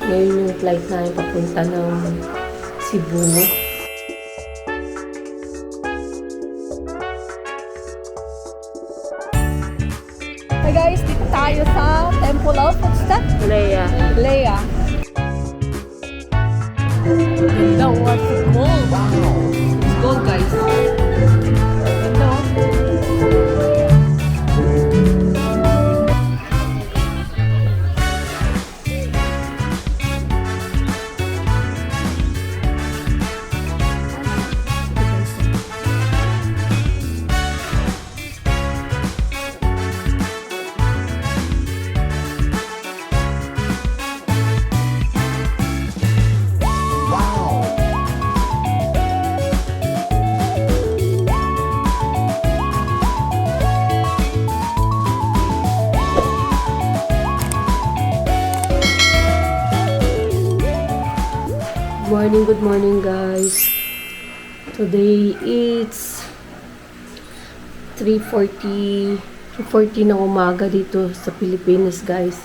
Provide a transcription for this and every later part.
Ngayon yung flight namin papunta ng Cebu. Hey guys, dito tayo sa Temple of, what's that? Leia. Leia. Ganda, what's gold? It's gold guys. Ganda. Good morning guys. Today it's 3:40 ng umaga dito sa Pilipinas guys.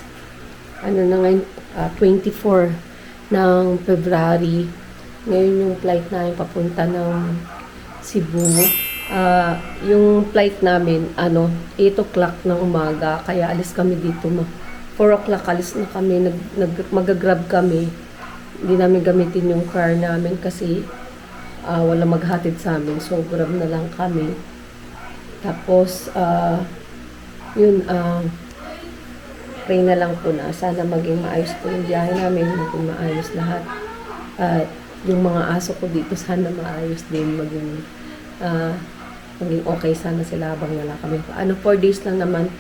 Ano na ngayon, 24 ng February. Ngayon yung flight namin papunta ng Cebu. Yung flight namin 8 o'clock ng umaga, kaya alis kami dito 4 o'clock alis na kami, mag-grab kami. Hindi namin gamitin yung car namin kasi wala maghatid sa amin. So, grab na lang kami. Tapos, pray na lang po na sana maging maayos po yung biyahe namin, maging maayos lahat. At yung mga aso ko dito, sana maayos din, maging okay sana sila habang wala kami. 4 days lang naman,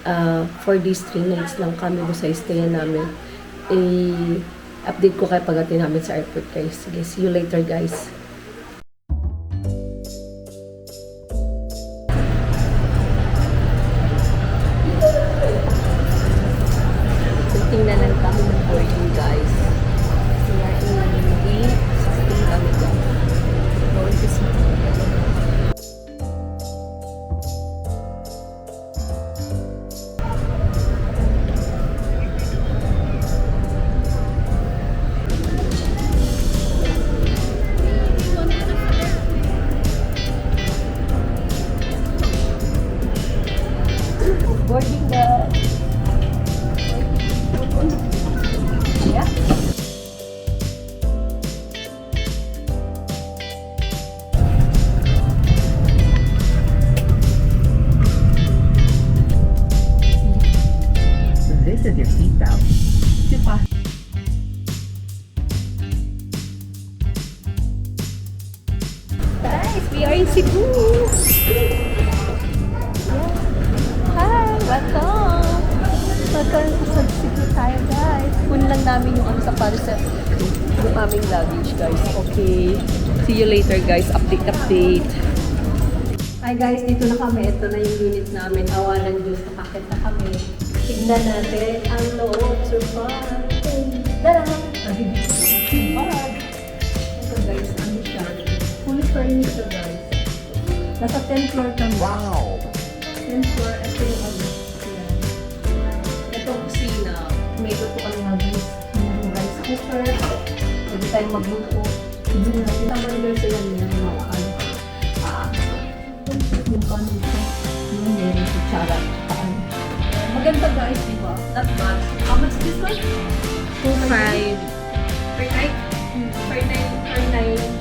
4 days, 3 nights lang kami doon sa stay namin. Update ko kayo pagdating namin sa airport guys. Sige, see you later guys. Tingnan lang kami ng boarding guys. We are in day 16 kami guys. Going to see. Boarding guys. Yeah. This is your seatbelt. Diba? Guys, we are in Cebu. Hi, welcome. Welcome sa Cebu tayo guys. Kunin lang namin yung sa Paris yung aming luggage guys. Okay. See you later guys. Update. Hi guys, dito na kami. Ito na yung unit namin. Awalan Diyos, nakakit na kami. Tignan natin ang loob. Surprise! Dara! Bag. Ito guys, ano siya? Fully furnished siya guys. Nasa 10th floor kami. Wow! 10th floor, ito yung ano. Yan. Ito kusina. May luto kami nagis. Yung rice cooker. Pwede tayong magluto. Hindi natin naman guys, yan yung mga ano. Yung kanin siya. Yung meron si Chara. Maganda guys, di ba? Not bad. How much this one? 2.5 Per night? Per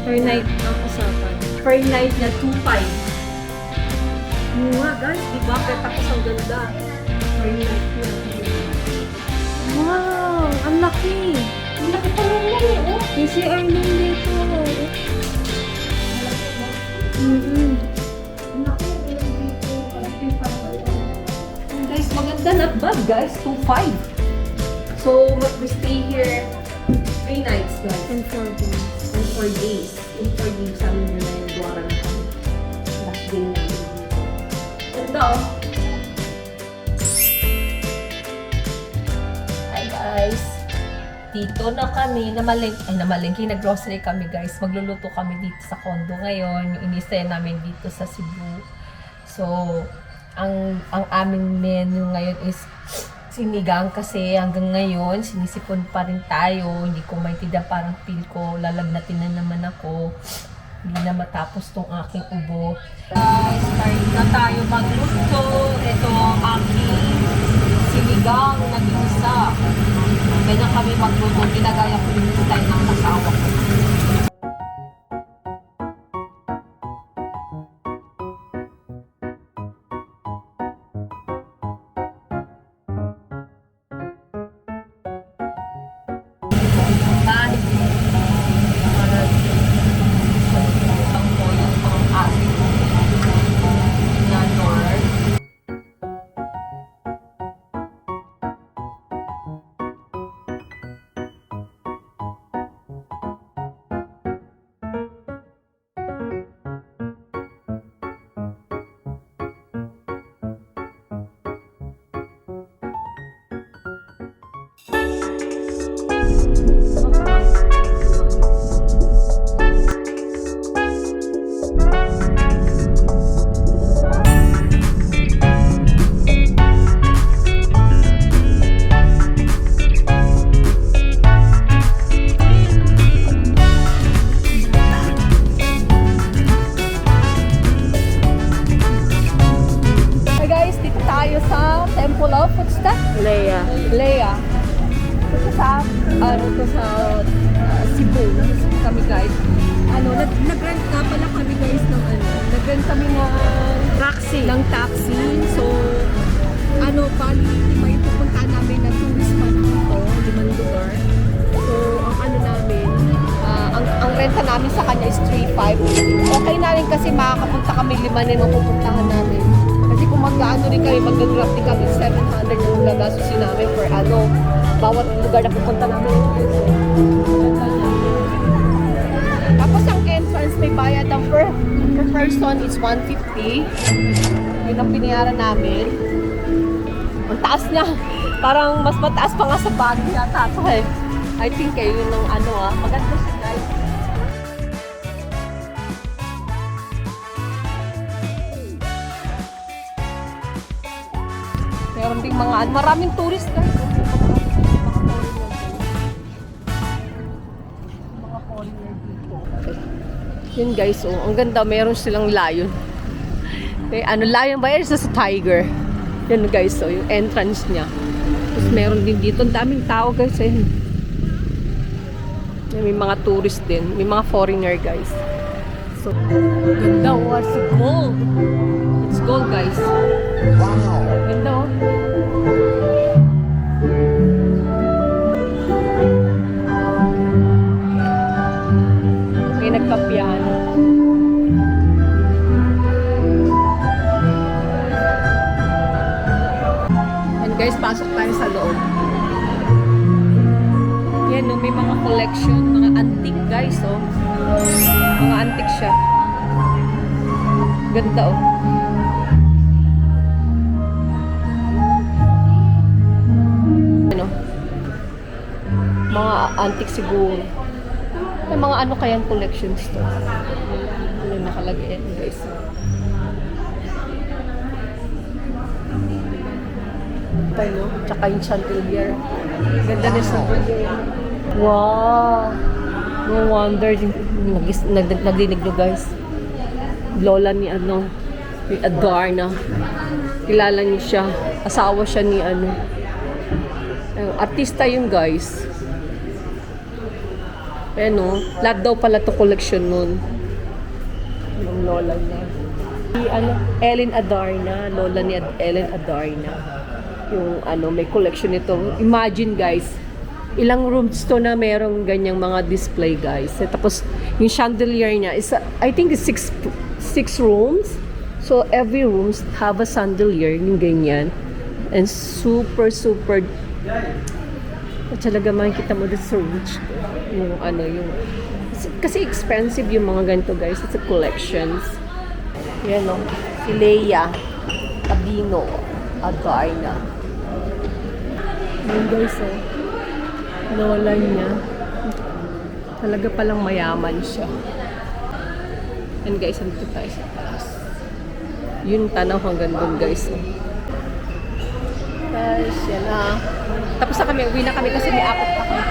per night ang usapan. Per night na 2.5. Nga guys, di ba? Kaya tapos ang ganda. Per night na. Wow! Ang laki! Ang laki pa lang yan eh, oh. PCR lang dito. Mm-hmm. Ang laki lang dito. Guys, maganda, not bad guys. 2.5. So, we stay here 3 nights guys. And 4 days. In 4 days. In 4 days sa amin na yung duwaran kami. Last day namin. Ganda oh. Hi guys. Dito na kami. Namalengke. Nag-grocery kami guys. Magluluto kami dito sa condo ngayon. Yung inistay namin dito sa Cebu. So, ang aming menu ngayon is sinigang kasi hanggang ngayon, sinisipon pa rin tayo. Hindi ko maintindihan, parang feel ko, lalagnatin na naman ako. Hindi na matapos tong aking ubo. Start na tayo magluto. Ito ang aking sinigang na ginisa. Ganyan kami magluto. Ginagaya ko yung style ng asawa ko. Leia. Ito sa, Cebu. Kami guys. Nag-rent nga pala kami guys ng nag-rent kami ng taxi. So, bali, may pupunta namin na tourist spot dito, 5 lugar. So, ang renta namin sa kanya is 3,500. Okay na rin kasi makakapunta kami 5 din ang pupuntahan namin. Kasi kung rin kami, mag-grab din kami, 700 yung gagastusin namin for bawat lugar na pupunta namin. Tapos ang entrance may bayad ang per person is 150. Yun ang binayaran namin. Ang taas niya. Parang mas mataas pa nga sa Baguio yata ito eh. I think yun ang maganda siya guys. Meron ding maraming tourist guys. Mga foreigner dito. Yun guys, ang ganda, meron silang lion. Lion ba yun? Sa tiger. Yun guys, yung entrance niya. Tapos meron din dito, ang daming tao guys May mga tourist din, may mga foreigner guys. So, ganda, it's gold. It's gold guys. Wow. Ganda May nagka-piano. And guys, pasok tayo sa loob. Yan, may mga collection, mga antique guys, Mga antique siya. Ganda, Mga antique siguro. May mga kayang collections to. Nakalagay yan, guys. Tsaka yung chandelier. Ganda din sa chandelier. Wow! No wonder, nagdinig nyo guys. Lola ni ni Adarna. Kilala niyo siya. Asawa siya ni artista yung guys. Lahat daw pala to collection nun. Yung lola niya. Ellen Adarna, lola ni Ellen Adarna. Yung may collection nito. Imagine guys, ilang rooms to na merong ganyang mga display guys. Tapos yung chandelier niya is I think it's 6 rooms. So every rooms have a chandelier, yung ganyan. And super talaga makikita mo dito sa rich yung kasi expensive yung mga ganito guys. It's a collections. Yan si Leia Abino Adarna. Yan guys lola niya. Talaga palang mayaman siya. And guys, andito tayo sa taas. Yun tanaw hanggang doon guys. Guys, yan na. Tapos na kami, uwi na kami kasi may apat pa kami.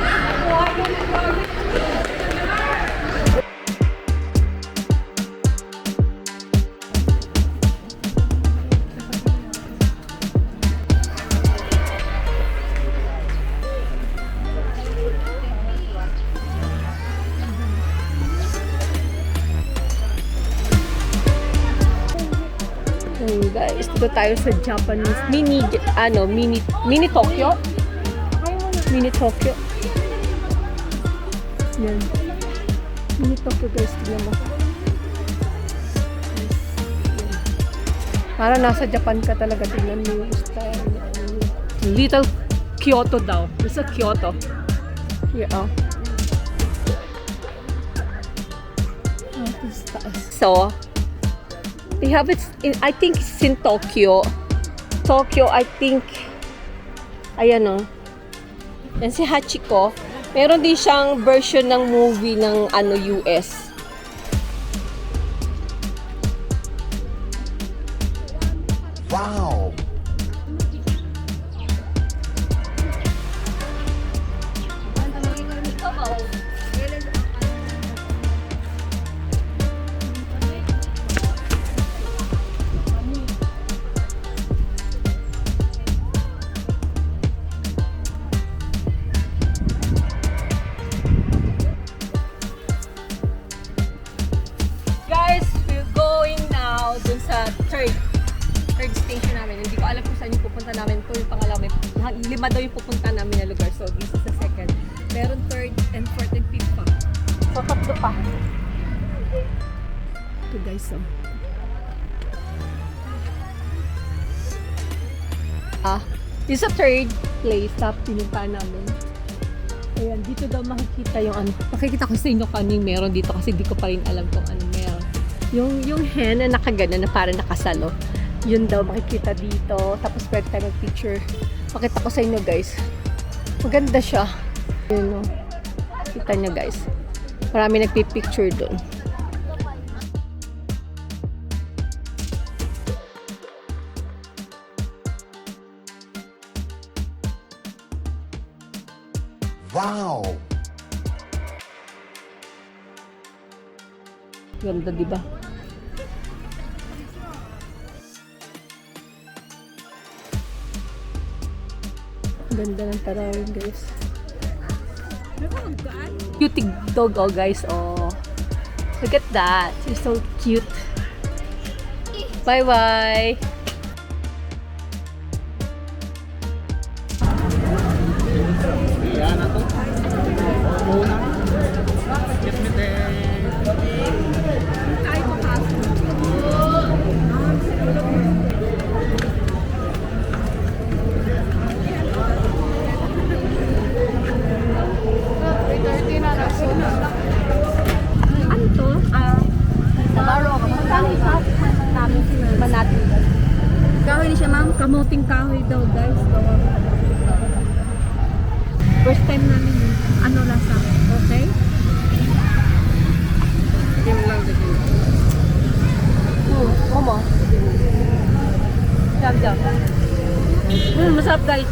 Ayun guys, dito tayo sa Japanese mini Tokyo. Mini Tokyo. Yan. Mini Tokyo guys, tingnan mo. Para nasa Japan ka talaga, tingnan mo yung style. Little Kyoto daw. It's a Kyoto. Here, oh. So, they have it in, I think it's in Tokyo. Tokyo, I think. Ayan o. Yan si Hachiko. Meron din siyang version ng movie ng US. Wow! Guys, we're going now dun sa third station namin. Hindi ko alam kung saan yung pupunta namin. Ito yung pangalawa. Lima daw yung pupunta namin na lugar. So, this is the second. Meron third and fourth and fifth pa. So, tatlo pa. Ito guys, so. This is a third place na pinuntahan namin. Ayan, dito daw makikita yung ano. Makikita ko sa inyo kaning meron dito kasi di ko pa rin alam kung ano meron. Yung hen na nakagana na parang nakasalo. Yun daw makikita dito. Tapos pwede tayo mag-picture. Pakita ko sa inyo guys. Maganda siya. Yun o. Kita nyo guys. Marami nagpipicture dun. Wow! Ganda, di ba? Ganda ng tarawin, guys. Cute dog, oh, guys. Oh. Look at that. She's so cute. Bye-bye. Ano to? Manati. Kahoy ni siya, ma'am. Kamuting kahoy daw, guys. First time namin yun. Ano lasa? Okay? Game lang din. Momo. Jam. Masarap, guys.